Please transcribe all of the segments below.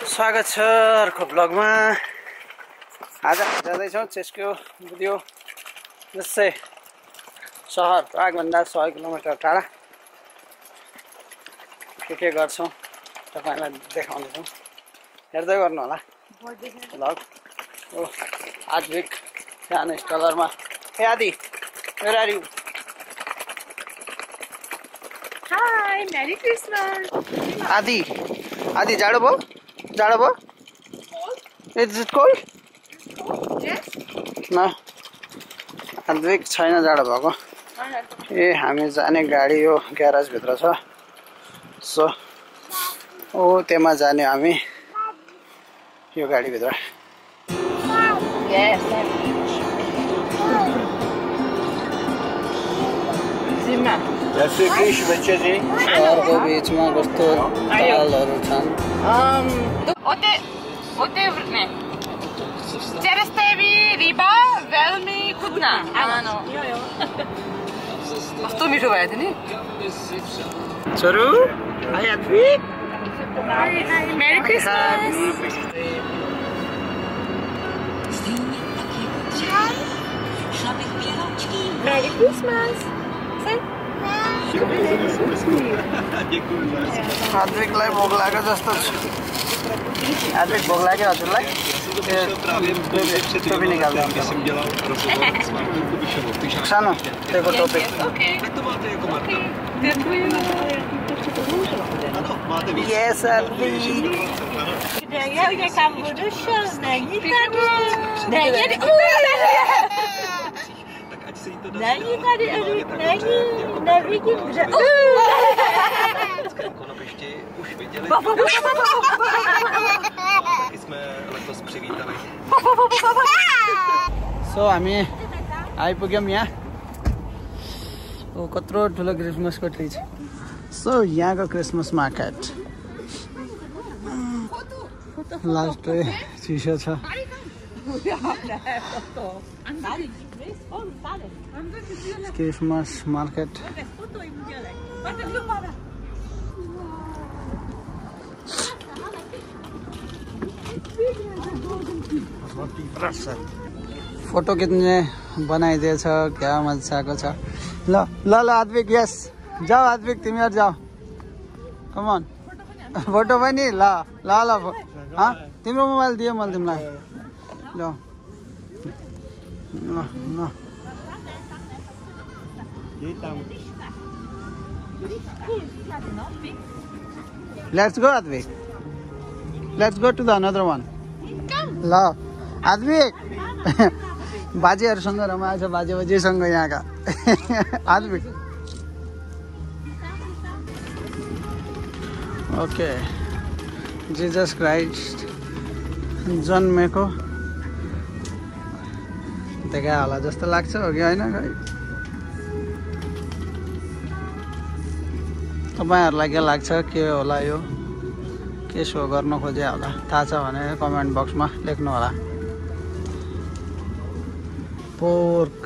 स्वागत छ अर्को ब्लगमा। आज जाँदैछौँ चेस्क्यो बुदियो जस्तै सहर प्रागभन्दा 100 किलोमिटर टाढा। के गर्छौँ तपाईँलाई देखाउनेछौँ, हेर्दै गर्नु होला ब्लग। ओ आद्विक सानो स्टलरमा। Hey Aadi, where are you? Hi, merry Christmas. Aadi जाडो भयो? Is it cold? Yes. न आद्विक छैन जाडो भएको। ए हामी जाने गाडी यो ग्यारेज भित्र छ। सो ओ त्यहाँ जाने हामी यो गाडी भित्र। Yes. Zima. जैसे कृष बच्चे जी सहरको बीचमा कस्तो तालहरू छन्। Ote vrne. Через тебе риба veľmi chutná. Áno. A to mi žovaje, nie? छोरू, hi Advik. Hi, Merry Christmas. Merry Christmas. आद्विकलाई भोक लाग्यो जस्तो छ। आद्विक भोक लाग्यो हजुरलाई? टोपी निकाल्नु सानो त्यको टोपी। Yes, Advik. So हामी आइपुग्यौँ यहाँ। कत्रो ठुलो क्रिसमसको ट्री छ। सो यहाँको क्रिसमस मार्केट लास्ट चिसो छ। क्रिसमस मार्केट फोटो खिच्ने बनाइदिएछ, क्या मजाको छ। ल ल ल आद्विक, यस जाऊ आद्विक, तिमीहरू जाऊ। कमन फोटो पनि ल ल ल तिम्रो मोबाइल दियो मैले तिमीलाई। ल ल ल let's go Advik, let's go to the another one. ल आद्विक बाजेहरूसँग रमाएको छ, बाजेसँग यहाँका। आद्विक ओके। जिजस क्राइस्ट जन्मेको देखा होला जस्तो लाग्छ, हो कि होइन? खै तपाईँहरूलाई के लाग्छ, के होला यो, के सो गर्न खोजे होला? थाहा छ भने कमेन्ट बक्समा लेख्नु होला। पोर्क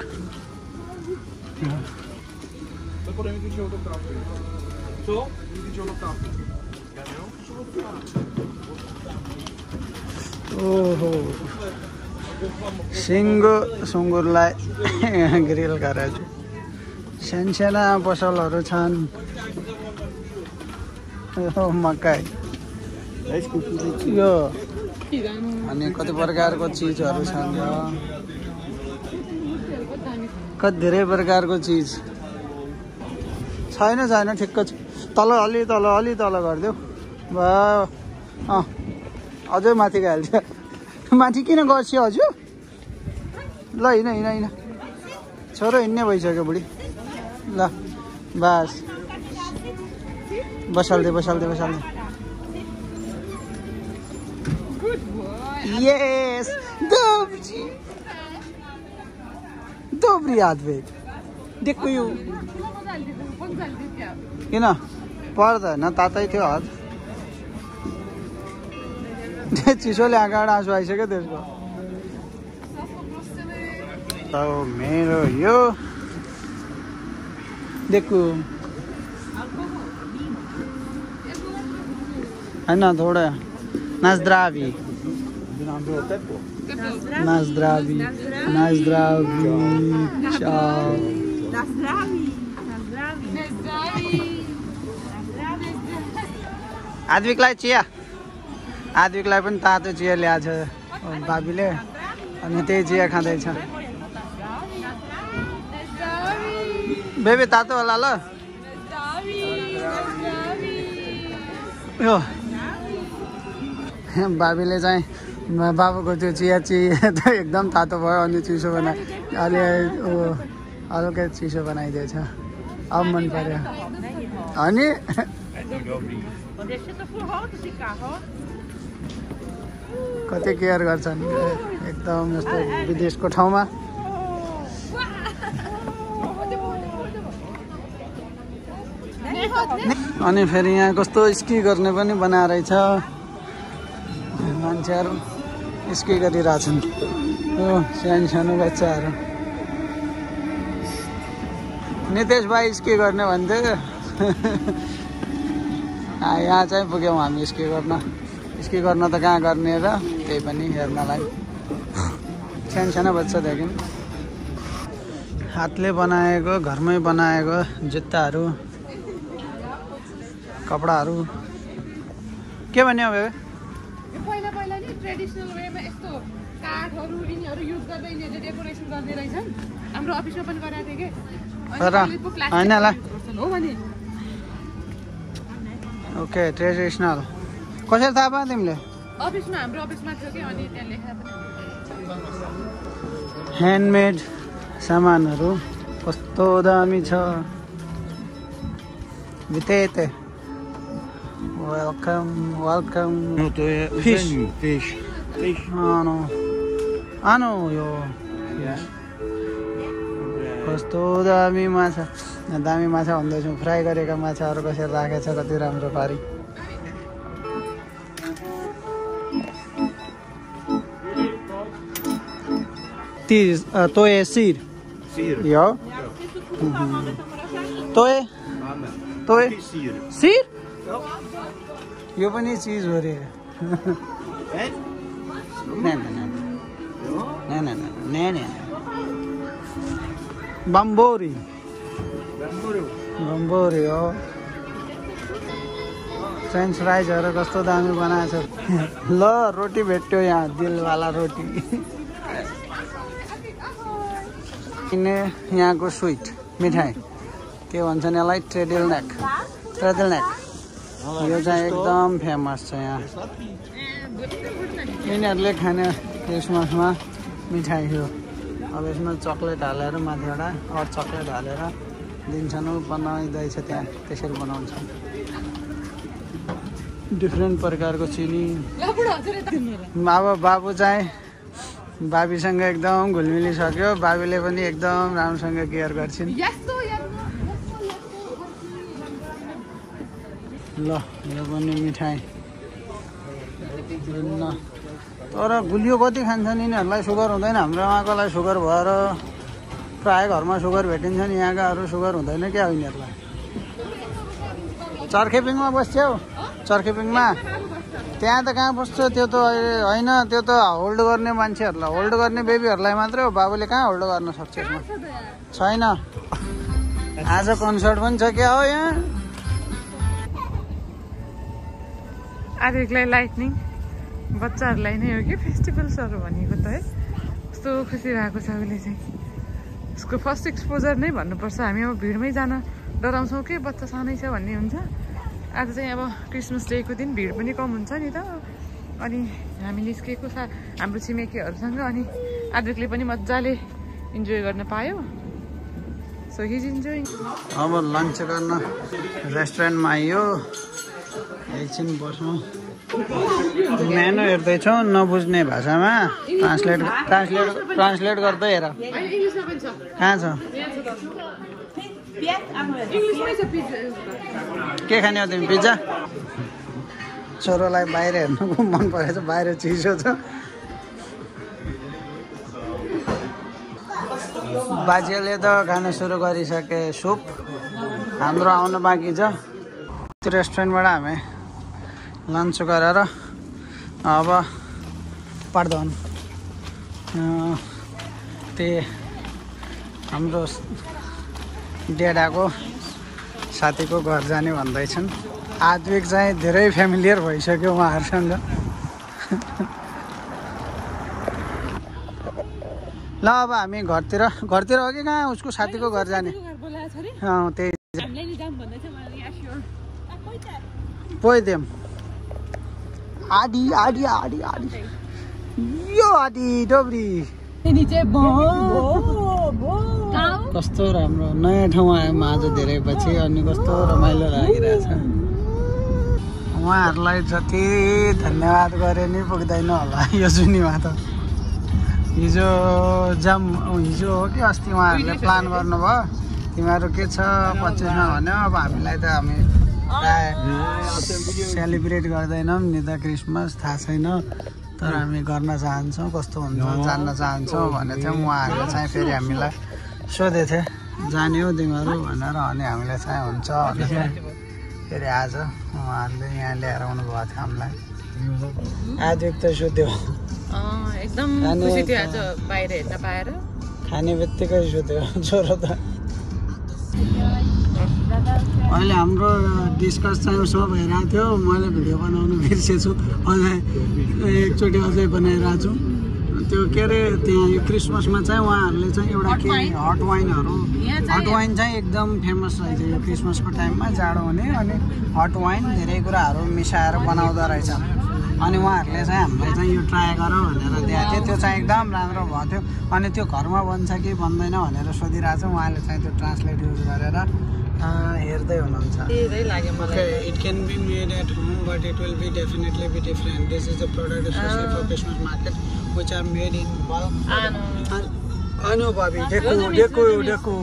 ओहो, सिङ्गो सुँगुरलाई ग्रिल गरेर सानसाना पसलहरू छन्। मकै यो अनि कति प्रकारको चिजहरू छन्। कति धेरै प्रकारको चिज छैन ठिक्क छ। तल अलि तल गरिदेऊ भयो। अझै माथि गइहाल्छ। माथि किन गर्छ हजुर? ल हिँड छोरो, हिँड्ने भइसक्यो बुढी। ल बस बसाल्दै। यस दोब्री आद्विक देखो यो किन पर्दैन, तातै थियो हात। चिसोले आँखाबाट आँसु आइसक्यो त्यसको। मेरो यो देखो है ना, थोड़ा Na zdrowie. Na zdrowie. Na zdrowie. Ciao. Na zdrowie. आद्विकलाई चिया आद्विकलाई पनि तातो चिया ल्याएको छ भाबीले अनि त्यही चिया खाँदैछ बेबी तातो होला ल यो भाबीले चाहिँ बाबुको त्यो चिया त एकदम तातो भयो अनि चिसो बनाए अलि हल्का चिसो बनाइदिएछ अब मन पर्यो अनि कति केयर गर्छन् एकदम जस्तो विदेशको ठाउँमा अनि फेरि यहाँ कस्तो स्की गर्ने पनि बनाएर रहेछ मान्छेहरू स्की गरिरहेछन् यो सानो सानो बच्चाहरू नितेश भाइ स्की गर्ने भन्थे यहाँ चाहिँ पुग्यौँ हामी स्की गर्न त कहाँ गर्ने र त्यही पनि हेर्नलाई सानो सानो बच्चादेखि हातले बनाएको घरमै बनाएको जुत्ताहरू कपडाहरू के भन्यो बे पहिला पहिला नि ट्रेडिसनल वेमा यस्तो काठहरू यिनीहरू युज गर्दै यिनीहरूले डेकोरेसन गर्दै रहेछन् हाम्रो अफिसमा पनि गराएको थिएँ के तर होइन ल हो भने ओके ट्रेडिसनल कसरी थाहा पायो तिमीले अफिसमा हाम्रो अफिसमा थियो कि अनि त्यहाँ लेखेर पनि ह्यान्डमेड सामानहरू कस्तो दामी छ बितेते वेलकम वेलकम फिश आनो यो कस्तो दामी माछा भन्दैछु फ्राई गरेका माछाहरू कसरी राखेछ कति राम्रो पारी तोय सिर यो तोय सिर यो पनि चिज हो रे बम्बोरी हो फ्रेन्च फ्राइजहरू कस्तो दामी बनाएछ ल रोटी भेट्यो यहाँ दिलवाला रोटी यहाँको स्विट मिठाई के भन्छन् यसलाई ट्रेडल नेक यो चाहिँ एकदम फेमस छ यहाँ यिनीहरूले खाने क्रिसमसमा मिठाई हो अब यसमा चक्लेट हालेर माथिबाट अरू चक्लेट हालेर दिन्छन् बनाइँदैछ त्यहाँ त्यसरी बनाउँछ डिफ्रेन्ट प्रकारको चिनी अब बाबु चाहिँ बाबीसँग एकदम घुलमिलिसक्यो बाबीले पनि एकदम राम्रोसँग केयर गर्छिन् ल यो पनि मिठाई तर गुलियो कति खान्छन् यिनीहरूलाई सुगर हुँदैन हाम्रो उहाँकोलाई सुगर भएर प्रायः घरमा सुगर भेटिन्छ नि यहाँकाहरू सुगर हुँदैन क्या यिनीहरूलाई चर्खेपिङमा बस्थ्यौ चर्खेपिङमा त्यहाँ त कहाँ बस्छ त्यो त होइन त्यो त होल्ड गर्ने मान्छेहरूलाई होल्ड गर्ने बेबीहरूलाई मात्रै हो बाबुले कहाँ होल्ड गर्न सक्छ यसमा छैन आज कन्सर्ट पनि छ क्या हो यहाँ आदिलाई लाइटनिङ बच्चाहरूलाई नै हो कि फेस्टिभल्सहरू भनेको त है कस्तो खुसी भएको छ उसले चाहिँ उसको फर्स्ट एक्सपोजर नै भन्नुपर्छ हामी अब भिडमै जान डराउँछौँ कि बच्चा सानै छ भन्ने हुन्छ आज चाहिँ अब क्रिसमस डेको दिन भिड पनि कम हुन्छ नि त अनि हामी निस्केको छ हाम्रो छिमेकीहरूसँग अनि आदिले पनि मजाले इन्जोय गर्न पायो सो हिज इन्जोइङ अब लन्च गर्न रेस्टुरेन्टमा आइयो एकछिन बस्नु मेनु हेर्दैछौँ नबुझ्ने भाषामा ट्रान्सलेट गर्दै हेर कहाँ छ के खाने हो तिमी पिज्जा छोरोलाई बाहिर हेर्नुको मन परेछ बाहिर चिसो छ बाजेले त खान सुरु गरिसके सुप हाम्रो आउनु बाँकी छ त्यो रेस्टुरेन्टबाट हामी लन्च गरेर अब पर्दन त्यही हाम्रो डेडाको साथीको घर जाने भन्दैछन्। आजवेक चाहिँ धेरै फ्यामिलियर भइसक्यो उहाँहरूसँग। ल अब हामी घरतिर हो कि कहाँ उसको साथीको घर जाने? त्यही पोइदेम आडी आडी आडी आडी यो आडी डोब्री कस्तो राम्रो नयाँ ठाउँ आयौँ आज धेरै पछि अनि कस्तो रमाइलो लागिरहेछ। उहाँहरूलाई जति धन्यवाद गरे नि पुग्दैन होला यो जुनीमा त। हिजो हो कि अस्ति उहाँहरूले प्लान गर्नुभयो तिमीहरू के छ 25मा भन्यो। अब हामीलाई त हामी सेलिब्रेट गर्दैनौँ नि त क्रिसमस, थाहा छैन, तर हामी गर्न चाहन्छौँ कस्तो हुन्छ जान्न चाहन्छौँ भने चाहिँ उहाँहरूले चाहिँ फेरि हामीलाई सोधेको थिए जाने हो तिमीहरू भनेर। अनि हामीलाई चाहिँ हुन्छ भने फेरि आज उहाँहरूले यहाँ ल्याएर आउनुभएको थियो हामीलाई। आज एक त सोध्यो एकदम खुसी थियो आज बाहिर हेर्न पाएर। खाने बित्तिकै सोध्यो छोरो त। अहिले हाम्रो डिस्कस चाहिँ उसमा भइरहेको थियो। मैले भिडियो बनाउनु बिर्सेछु, अझै एकचोटि अझै बनाइरहेको छु। त्यो के अरे त्यहाँ यो क्रिसमसमा चाहिँ उहाँहरूले चाहिँ एउटा के हट वाइन चाहिँ एकदम फेमस रहेछ यो क्रिसमसको टाइममा जाडो हुने। अनि हट वाइन धेरै कुराहरू मिसाएर बनाउँदो रहेछ। अनि उहाँहरूले चाहिँ हामीलाई चाहिँ यो ट्राई गर भनेर दिएको थियो। त्यो चाहिँ एकदम राम्रो भएको थियो। अनि त्यो घरमा बन्छ कि बन्दैन भनेर सोधिरहेको छ। उहाँले चाहिँ त्यो ट्रान्सलेट युज गरेर हेर्दै हुनुहुन्छ। It can be made at home but it will be definitely be different. This is the product specially for Christmas market which are made in bulk. I know Bobby. देखो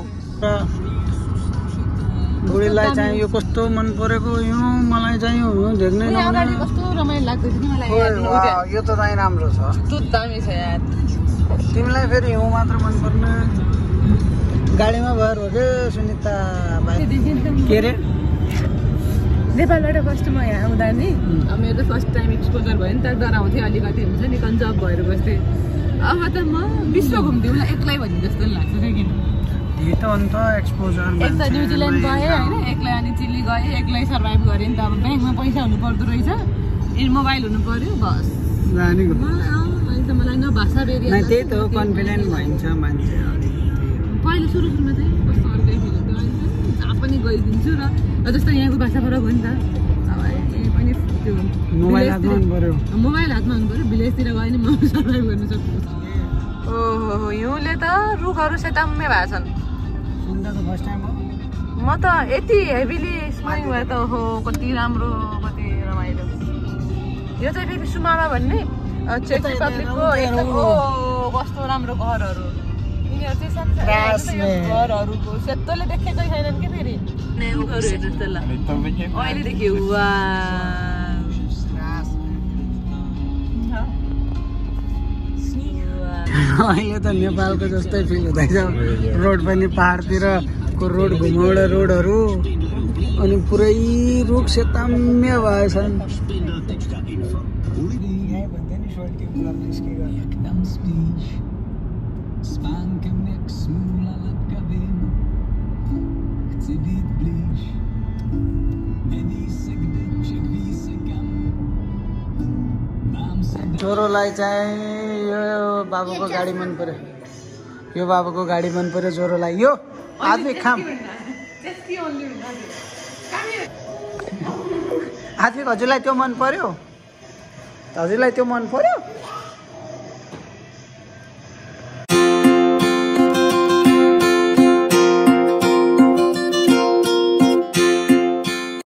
बुढीलाई चाहिँ यो कस्तो मन परेको यो मलाई चाहिँ यो देख्नै नहुने कस्तो रमाइलो लाग्दै थियो मलाई। यो त चाहिँ राम्रो छ, दुध दामी छ यार। तिमीलाई फेरि हिउँ मात्र मन पर्ने। गाडीमा भएर हो के सुनिता भाइ? के अरे नेपालबाट फर्स्ट म यहाँ आउँदा नि मेरो त फर्स्ट टाइम एक्सपोजर भयो नि त। डराउँथेँ अलिकति, हुन्छ नि कन्जर्भ भएर बस्थेँ। अब त म विश्व घुम्थेँ मलाई एक्लै भन्ने जस्तो लाग्छ क्या। किन त अन्त एक्सपोजर एक त न्युजिल्यान्ड गएँ होइन एक्लै, अनि चिल्ली गएँ एक्लै, सर्भाइभ गरेँ नि त। अब ब्याङ्कमा पैसा हुनु पर्दो रहेछ, मोबाइल हुनु पर्यो, बस जाने अहिले त मलाई न भाषा बेरी त्यही त हो, कन्फिडेन्ट भइन्छ मान्छे। पहिले सुरु चाहिँ कस्तो अर्कै फिल हुन्थ्यो। अहिले जहाँ पनि गइदिन्छु र जस्तो यहाँको भाषा फरक हो नि त। अब यही पनि त्यो मोबाइल हातमा हुनु पर्यो, भिलेजतिर गयो नि म सर्भाइभ गर्नु सक्छु। ओहो हिउँले त रुखहरू सेताम्मे भएको छन्। म त यति हेभिली स्नोइङ भयो त हो कति राम्रो कति रमाइलो। यो चाहिँ फेरि सुमामा भन्ने चेक रिपब्लिकको एकदम कस्तो राम्रो घरहरू। यिनीहरू चाहिँ सानो घरहरूको सेतोले देखेकै छैनन् कि फेरि अहिलेदेखि अहिले त नेपालको जस्तै फिल हुँदैछ। रोड पनि पहाडतिरको रोड घुमाउडा रोडहरू अनि पुरै रुख सेताम्य भएछन्। छोरोलाई चाहिँ यो बाबुको गाडी मन पर्यो, यो बाबुको गाडी मन पर्यो छोरोलाई। यो आदमी खाम आदमी हजुरलाई त्यो मन पर्यो, हजुरलाई त्यो मन पर्यो।